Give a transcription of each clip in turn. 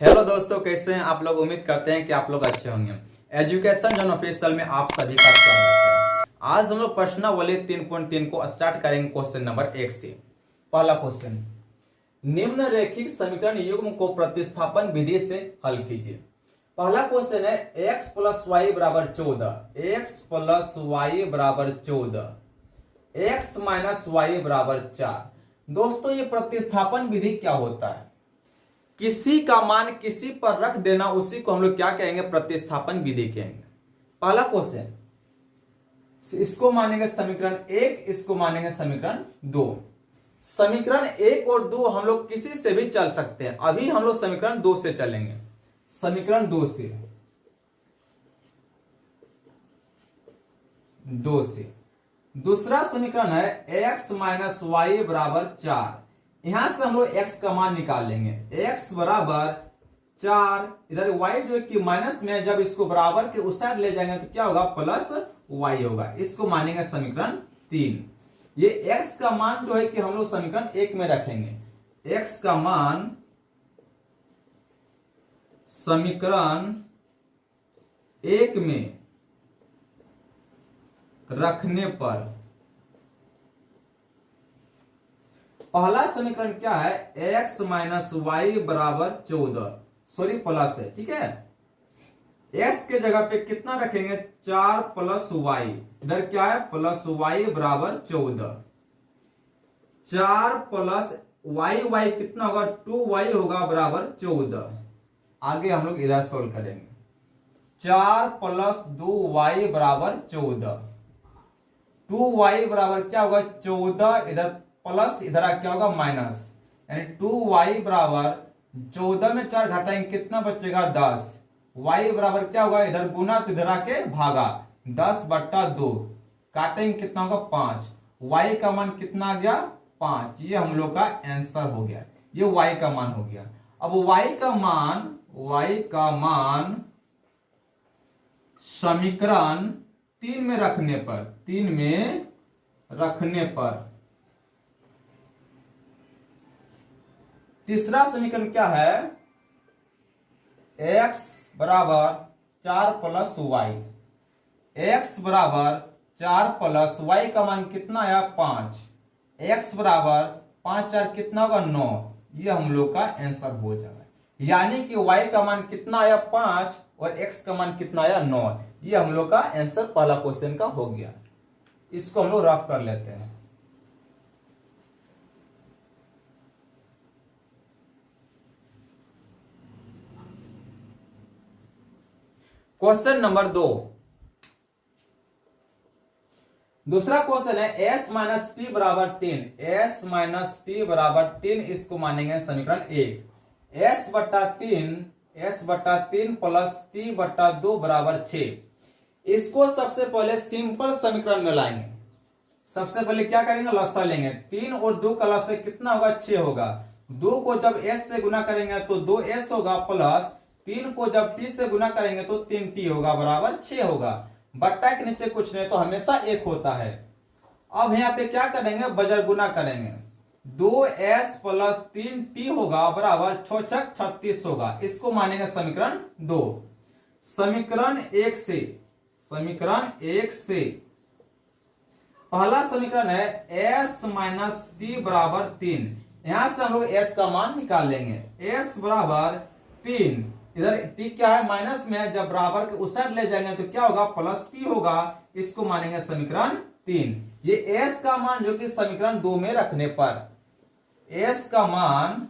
Hello दोस्तों, कैसे हैं आप लोग। उम्मीद करते हैं कि आप लोग अच्छे होंगे। एजुकेशन जोन ऑफिशियल में आप सभी का स्वागत है। आज हम लोग प्रश्नावली 3.3 को स्टार्ट करेंगे क्वेश्चन नंबर 1 से। पहला क्वेश्चन, निम्न रेखिक समीकरण युग्म को प्रतिस्थापन विधि से हल कीजिए। पहला क्वेश्चन है x प्लस वाई बराबर 14, x प्लस वाई बराबर 14, x माइनस वाई बराबर 4। दोस्तों, ये प्रतिस्थापन विधि क्या होता है? किसी का मान किसी पर रख देना, उसी को हम लोग क्या कहेंगे? प्रतिस्थापन विधि कहेंगे। पहला क्वेश्चन, इसको मानेंगे समीकरण 1, इसको मानेंगे समीकरण 2। समीकरण 1 और 2 हम लोग किसी से भी चल सकते हैं। अभी हम लोग समीकरण 2 से चलेंगे। समीकरण 2 से दूसरा समीकरण है x माइनस वाई बराबर 4। यहां से हम लोग x का मान निकाल लेंगे। x बराबर 4, इधर y जो कि माइनस में है, जब इसको बराबर के उस साइड ले जाएंगे तो क्या होगा? प्लस y होगा। इसको मानेंगे समीकरण 3। ये x का मान जो है कि हम लोग समीकरण 1 में रखेंगे। x का मान समीकरण 1 में रखने पर पहला समीकरण क्या है? x माइनस वाई बराबर 14, सॉरी प्लस है, ठीक है। x के जगह पे कितना रखेंगे? 4 प्लस वाई, इधर क्या है? प्लस वाई बराबर 14। 4 प्लस वाई, वाई कितना होगा? 2y होगा बराबर 14। आगे हम लोग इधर सोल्व करेंगे। 4 प्लस 2y बराबर 14। 2y बराबर क्या होगा? 14, इधर प्लस, इधर क्या होगा? माइनस, यानी 2y बराबर 14 में 4 घटाएंगे, कितना बचेगा? 10। y बराबर क्या होगा? इधर गुना तो इधर आके भागा, 10/2, काटेंगे कितना होगा? 5। y का मान कितना आ गया? 5। ये हम लोग का आंसर हो गया। ये y का मान हो गया। अब y का मान समीकरण 3 में रखने पर तीसरा समीकरण क्या है? x बराबर 4 प्लस वाई। x बराबर 4 प्लस वाई का मान कितना आया? 5। x बराबर 5 4 कितना होगा? 9। ये हम लोग का आंसर हो जाएगा। यानी कि y का मान कितना आया? 5 और x का मान कितना आया? 9। ये हम लोग का आंसर पहला क्वेश्चन का हो गया। इसको हम लोग रफ कर लेते हैं। क्वेश्चन नंबर 2, दूसरा क्वेश्चन है s माइनस टी बराबर 3। s माइनस टी बराबर 3, इसको मानेंगे समीकरण 1। s बटा 3 प्लस t बटा 2 बराबर 6। इसको सबसे पहले सिंपल समीकरण में लाएंगे। सबसे पहले क्या करेंगे? लसा लेंगे। 3 और 2 का लसा कितना होगा? 6 होगा। 2 को जब s से गुना करेंगे तो 2s होगा, प्लस 3 को जब t से गुना करेंगे तो 3t होगा, बराबर 6 होगा। बट्टा के नीचे कुछ नहीं तो हमेशा 1 होता है। अब यहाँ पे क्या करेंगे? बजर गुना करेंगे। 2s प्लस 3t होगा बराबर 6 छक 36 होगा। इसको मानेंगे समीकरण 2। समीकरण 1 से पहला समीकरण है s माइनस टी बराबर 3। यहां से हम लोग s का मान निकाल लेंगे। s बराबर 3, इधर t क्या है? माइनस में है, जब बराबर के उस साइड ले जाएंगे तो क्या होगा? प्लस t होगा। इसको मानेंगे समीकरण 3। ये s का मान जो कि समीकरण 2 में रखने पर s का मान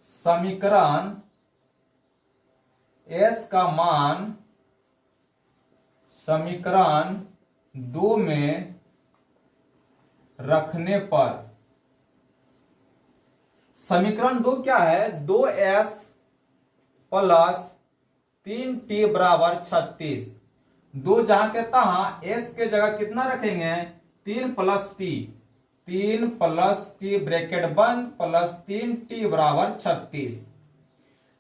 समीकरण समीकरण 2 में रखने पर समीकरण 2 क्या है? 2s प्लस 3t बराबर 36। 2 जहां के तहां s के जगह कितना रखेंगे? 3 प्लस t ब्रैकेट बंद प्लस 3t बराबर 36।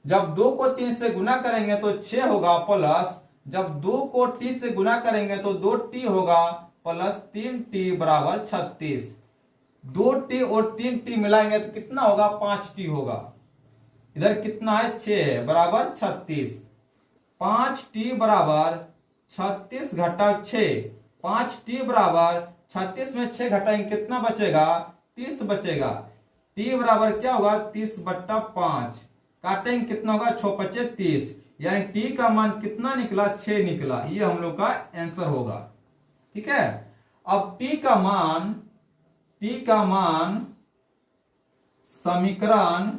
जब 2 को 3 से गुना करेंगे तो 6 होगा, प्लस जब 2 को t से गुना करेंगे तो 2t होगा, प्लस 3t बराबर 36। 2t और 3t मिलाएंगे तो कितना होगा? 5t होगा। इधर कितना है 6 बराबर 36। 5t बराबर 36 घटा 6, 5t बराबर 36 में 6 घटाएंगे कितना बचेगा 30 बचेगा। t बराबर क्या होगा 30/5, काटेंगे कितना होगा 6 पचे 30, यानी t का मान कितना निकला 6 निकला। ये हम लोग का आंसर होगा। ठीक है, अब t का मान समीकरण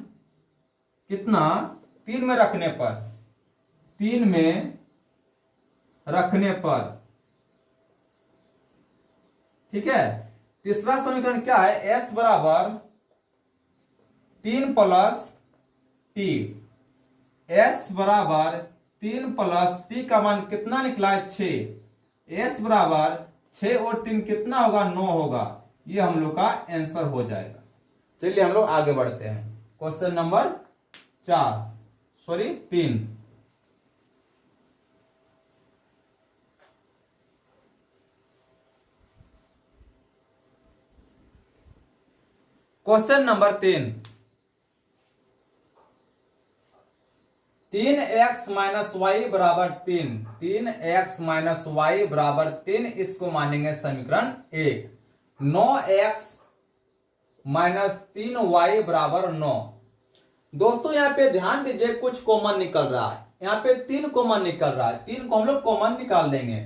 कितना 3 में रखने पर, 3 में रखने पर, ठीक है। तीसरा समीकरण क्या है, s बराबर 3 प्लस टी, s बराबर 3 प्लस टी का मान कितना निकला है 6, s बराबर 6 और 3 कितना होगा 9 होगा। ये हम लोग का आंसर हो जाएगा। चलिए हम लोग आगे बढ़ते हैं। Question number 3। Question number 3, 3x minus y बराबर 3, 3x माइनस वाई बराबर 3, इसको मानेंगे समीकरण 1। 9x माइनस 3y बराबर 9। दोस्तों यहाँ पे ध्यान दीजिए, कुछ कॉमन निकल रहा है। यहाँ पे 3 कॉमन निकल रहा है, 3 को हम लोग कॉमन निकाल देंगे।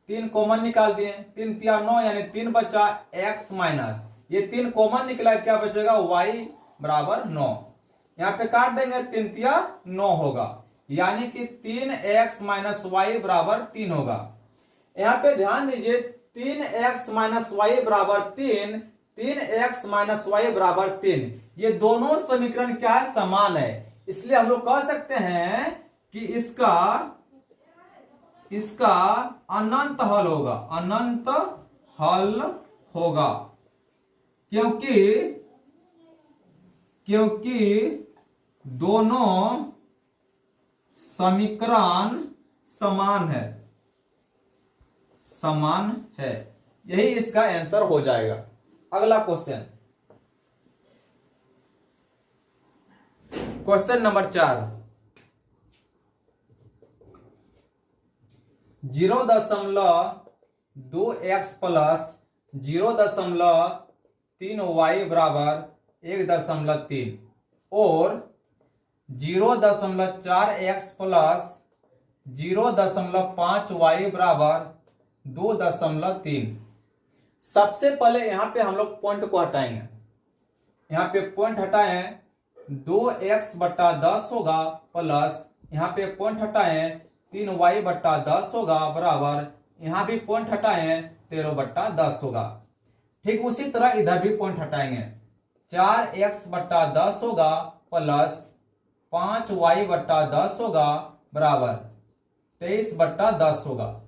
3 कॉमन निकाल दिए, 3 तिया 9 यानी 3 बचा x माइनस, ये 3 कॉमन निकला, क्या बचेगा y बराबर 9। यहाँ पे काट देंगे, 3 तिया 9 होगा, यानी कि 3x माइनस वाई बराबर 3 होगा। यहाँ पे ध्यान दीजिए, 3x माइनस वाई बराबर 3, 3x माइनस वाई बराबर 3, ये दोनों समीकरण क्या है समान है। इसलिए हम लोग कह सकते हैं कि इसका अनंत हल होगा, अनंत हल होगा, क्योंकि दोनों समीकरण समान है। यही इसका आंसर हो जाएगा। अगला question, question number 4, 0.2x plus 0.3y बराबर 1.3 और 0.4x प्लस 0.5y बराबर 2.3। सबसे पहले यहां पे हम लोग पॉइंट को हटाएंगे। यहां पे पॉइंट हटाएं, 2x बट्टा 10 होगा प्लस यहां पे पॉइंट हटाएं 3y बट्टा 10 होगा बराबर, यहां भी पॉइंट हटाएं 13 बट्टा 10 होगा। ठीक उसी तरह इधर भी पॉइंट हटाएंगे, 4x बट्टा 10 होगा प्लस 5y बट्टा 10 होगा बराबर 23 बट्टा 10 होगा।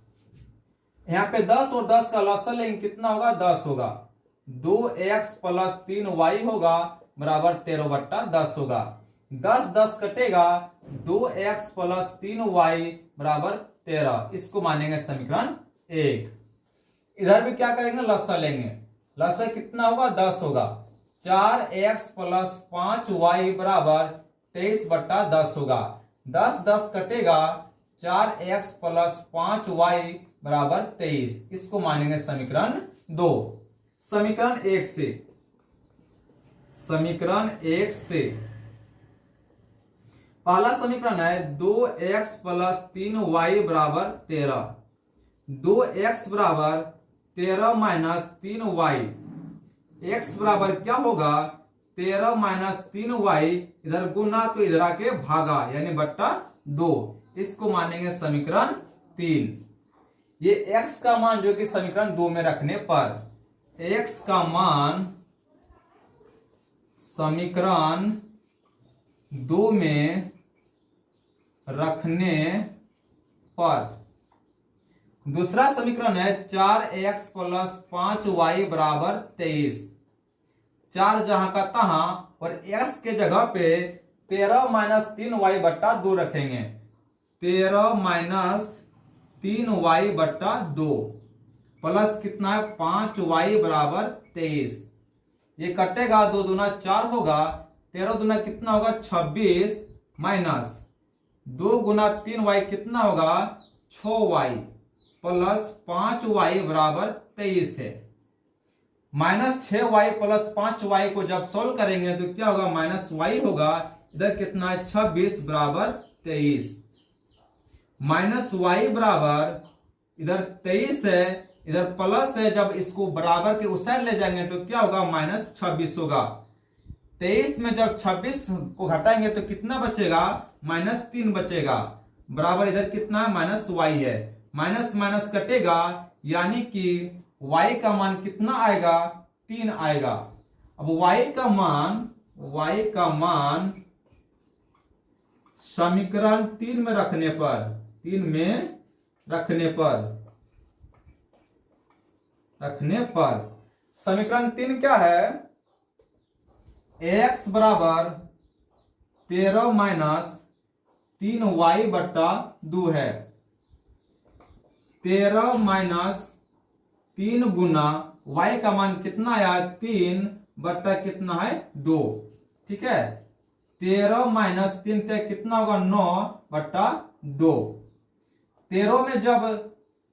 यहाँ पे 10 और 10 का लसाअ लेंगे, कितना होगा 10 होगा। 2x प्लस 3y होगा बराबर 13 बट्टा 10 होगा। 10 10 कटेगा, 2x प्लस 3y बराबर 13, इसको मानेंगे समीकरण 1। इधर भी क्या करेंगे, लसाअ लेंगे। लसाअ कितना होगा 10 होगा। 4x प्लस 5y बराबर 23 बट्टा 10 होगा। 10 10 कटेगा, 4x प्लस 5y बराबर 23, इसको मानेंगे समीकरण 2। समीकरण 1 से पहला समीकरण है 2x प्लस 3y बराबर 13। 2x बराबर 13 माइनस 3y, x बराबर क्या होगा 13 माइनस 3y, इधर गुना तो इधर आके भागा यानी बट्टा 2, इसको मानेंगे समीकरण 3। ये x का मान जो कि समीकरण 2 में रखने पर, x का मान समीकरण 2 में रखने पर, दूसरा समीकरण है 4x प्लस 5y बराबर 23। 4 जहां का तहां और x के जगह पे 13 माइनस 3y बट्टा 2 रखेंगे। 13 माइनस 3y बट्टा 2 प्लस कितना है 5y बराबर 23। ये कटेगा, 2 दूना 4 होगा, 13 दूना कितना होगा 26, माइनस 2 गुना 3y कितना होगा 6y प्लस 5y बराबर 23 है। माइनस 6y प्लस 5y को जब सोल्व करेंगे तो क्या होगा माइनस y होगा। इधर कितना है 26 बराबर 23 माइनस y बराबर इधर 23 है, इधर प्लस है, जब इसको बराबर के उस साइड ले जाएंगे तो क्या होगा माइनस 26 होगा। 23 में जब 26 को घटाएंगे तो कितना बचेगा माइनस 3 बचेगा बराबर इधर कितना है माइनस y है। माइनस माइनस कटेगा यानी कि y का मान कितना आएगा 3 आएगा। अब y का मान समीकरण 3 में रखने पर समीकरण 3 क्या है x बराबर 13 माइनस 3y बट्टा 2 है। 13 माइनस 3 गुना y का मान कितना आया 3 बट्टा कितना है 2, ठीक है। 13 माइनस 3 कितना होगा 9 बट्टा 2। 13 में जब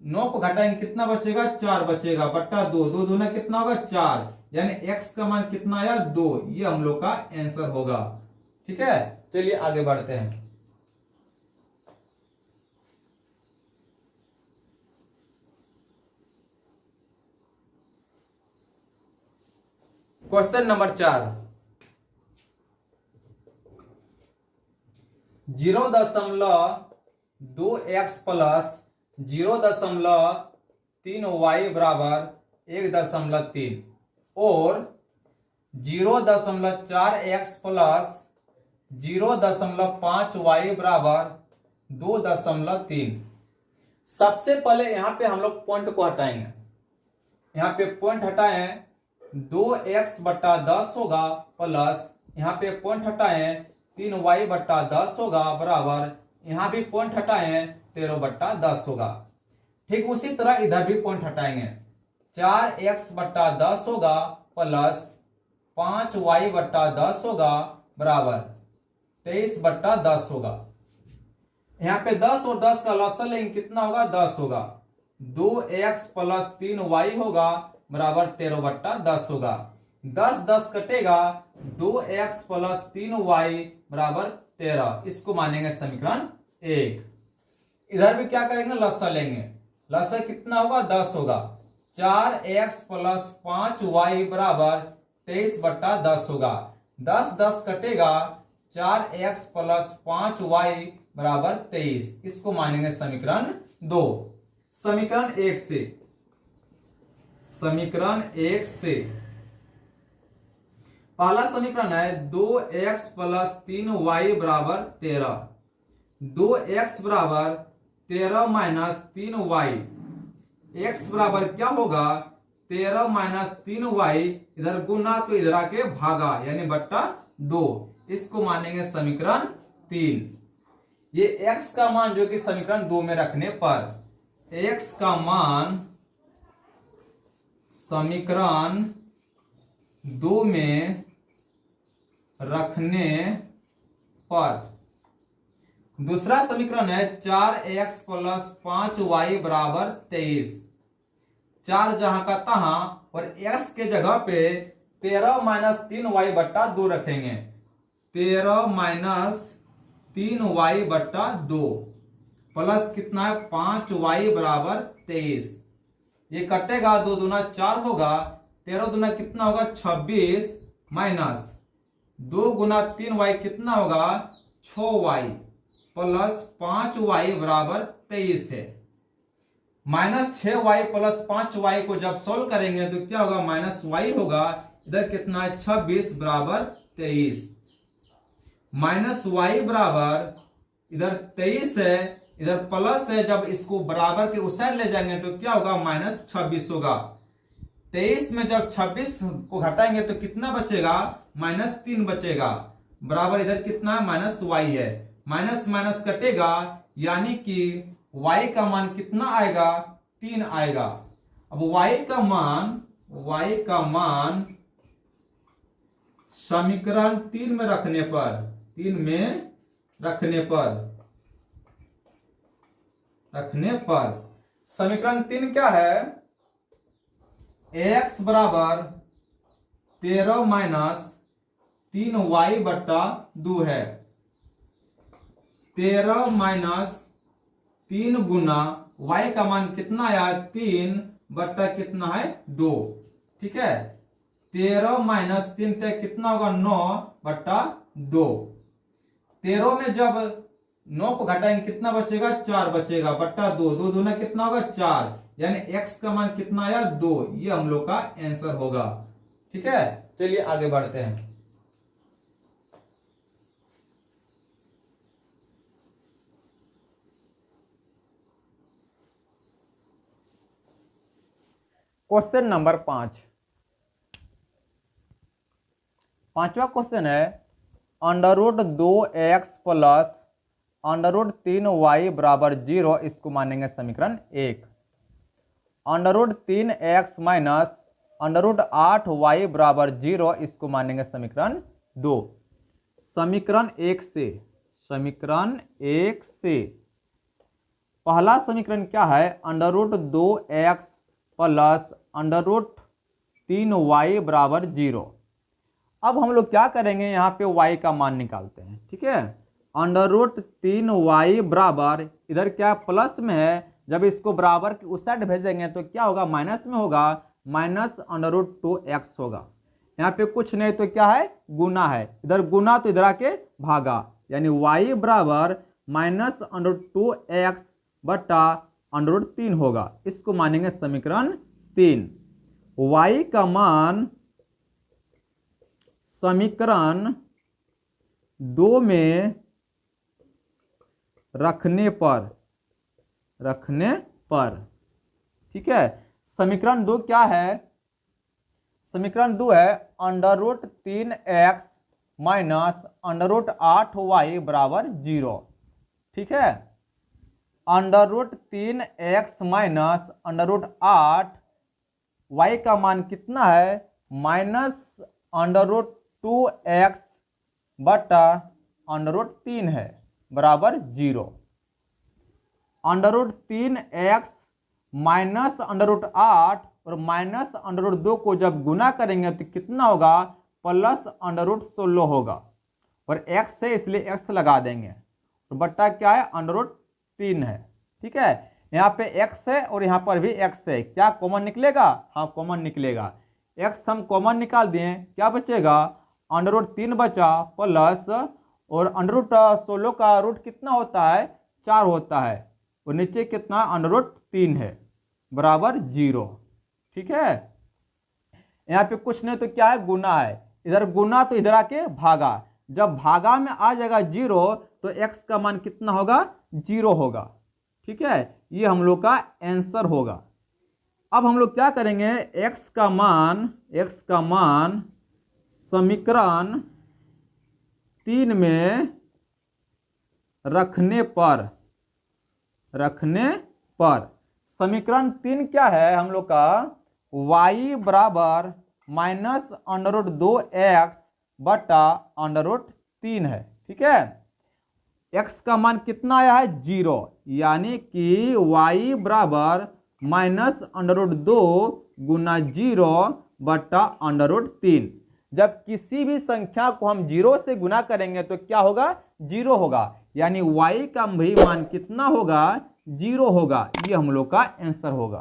9 को घटाएंगे कितना बचेगा 4 बचेगा बट्टा 2, 2 दूना कितना होगा 4, यानी x का मान कितना आया 2। ये हम लोग का आंसर होगा, ठीक है। चलिए आगे बढ़ते हैं। Question number 4, 0.2x plus 0.3y बराबर 1.3 और 0.4x प्लस 0.5y बराबर 2.3। सबसे पहले यहां पे हम लोग पॉइंट को हटाएंगे। यहां पे पॉइंट हटाएं 2x बट्टा 10 होगा प्लस यहां पे पॉइंट हटाएं 3y बट्टा 10 होगा बराबर यहां भी पॉइंट हटाएं 13 बट्टा 10 होगा। ठीक उसी तरह इधर भी पॉइंट हटाएंगे 4x बट्टा 10 होगा प्लस 5y बट्टा 10 होगा बराबर 23 बट्टा 10 होगा। यहाँ पे 10 और 10 का लसाअ लेंगे कितना होगा 10 होगा। 2x प्लस 3y होगा बराबर 13 बट्टा 10 होगा। 10 10 कटेगा 2x प्लस 3y बराबर 13, इसको मानेंगे समीकरण 1। इधर भी क्या करेंगे लसाअ लेंगे, लसाअ कितना होगा 10 होगा। 4x प्लस 5y बराबर 23 बट्टा 10 होगा। 10 10 कटेगा 4x प्लस 5y बराबर 23, इसको मानेंगे समीकरण 2। समीकरण 1 से पहला समीकरण है 2x प्लस 3y बराबर 13। 2x बराबर 13 माइनस 3y, x बराबर क्या होगा 13 माइनस 3y, इधर गुना तो इधर आके भागा यानी बट्टा 2, इसको मानेंगे समीकरण 3। ये x का मान जो कि समीकरण 2 में रखने पर x का मान समीकरण 2 में रखने पर दूसरा समीकरण है 4x प्लस 5y बराबर 23। 4 जहां का तहां और x के जगह पे 13 माइनस 3y बट्टा 2 रखेंगे। 13 माइनस 3y बट्टा 2 प्लस कितना है 5y बराबर 23। ये कटेगा 2 दूना 4 होगा, 13 दूना कितना होगा 26 माइनस 2 गुना 3y कितना होगा 6y प्लस 5y बराबर 23 है। माइनस 6y प्लस 5y को जब सोल्व करेंगे तो क्या होगा माइनस y होगा। इधर कितना है 26 बराबर 23 माइनस y बराबर इधर 23 है, इधर प्लस है, जब इसको बराबर के उस साइड ले जाएंगे तो क्या होगा माइनस 26 होगा। 23 में जब 26 को घटाएंगे तो कितना बचेगा माइनस 3 बचेगा बराबर इधर कितना है माइनस y है। माइनस माइनस कटेगा यानी कि y का मान कितना आएगा 3 आएगा। अब y का मान समीकरण 3 में रखने पर रखने पर समीकरण 3 क्या है, x बराबर 13 माइनस 3y बट्टा 2 है। 13 माइनस 3 गुना y का मान कितना आया, 3 बट्टा कितना है 2, ठीक है। 13 माइनस 3 कितना होगा, 9 बट्टा 2। 13 में जब 9 को घटाएंगे कितना बचेगा, 4 बचेगा, बट्टा 2, 2 दूना कितना होगा 4, यानी x का मान कितना आया 2। ये हम लोग का आंसर होगा, ठीक है। चलिए आगे बढ़ते हैं। क्वेश्चन नंबर 5, पांचवा क्वेश्चन है √2x प्लस √3y बराबर 0, इसको मानेंगे समीकरण 1। √3x माइनस √8y बराबर 0, इसको मानेंगे समीकरण 2। समीकरण 1 से पहला समीकरण क्या है, √2x प्लस √3y बराबर 0। अब हम लोग क्या करेंगे, यहाँ पे y का मान निकालते हैं, ठीक है। √3y बराबर, इधर क्या प्लस में है, जब इसको बराबर की उस साइड भेजेंगे तो क्या होगा, माइनस में होगा, माइनस √2x होगा। यहाँ पे कुछ नहीं तो क्या है, गुना है, इधर गुना तो इधर आके भागा, यानी y बराबर माइनस √2x बटा √3 होगा। इसको मानेंगे समीकरण 3। y का मान समीकरण 2 में रखने पर, ठीक है। समीकरण 2 क्या है, समीकरण 2 है √3x माइनस √8y बराबर 0, ठीक है। √3x माइनस √8, y का मान कितना है, माइनस √2x बटा √3 है, बराबर 0। √3x माइनस √8 और माइनस √2 को जब गुना करेंगे तो कितना होगा, प्लस √16 होगा, और x है इसलिए x लगा देंगे, तो बट्टा क्या है, √3 है, ठीक है। यहाँ पे x है और यहाँ पर भी x है, क्या कॉमन निकलेगा, हाँ कॉमन निकलेगा। x हम कॉमन निकाल दिए, क्या बचेगा, √3 बचा, प्लस और √16 का रूट कितना होता है, 4 होता है, और नीचे कितना √3 है, बराबर 0, ठीक है। यहाँ पे कुछ नहीं तो क्या है, गुना है, इधर गुना तो इधर आके भागा, जब भागा में आ जाएगा 0 तो x का मान कितना होगा, 0 होगा, ठीक है। ये हम लोग का आंसर होगा। अब हम लोग क्या करेंगे, x का मान समीकरण 3 में रखने पर समीकरण 3 क्या है हम लोग का, y बराबर माइनस √2x बटा √3 है, ठीक है। x का मान कितना आया है, 0, यानी कि y बराबर माइनस √2 गुना 0 बटा √3। जब किसी भी संख्या को हम 0 से गुना करेंगे तो क्या होगा, 0 होगा, यानी y का भी मान कितना होगा, 0 होगा। ये हम लोग का आंसर होगा।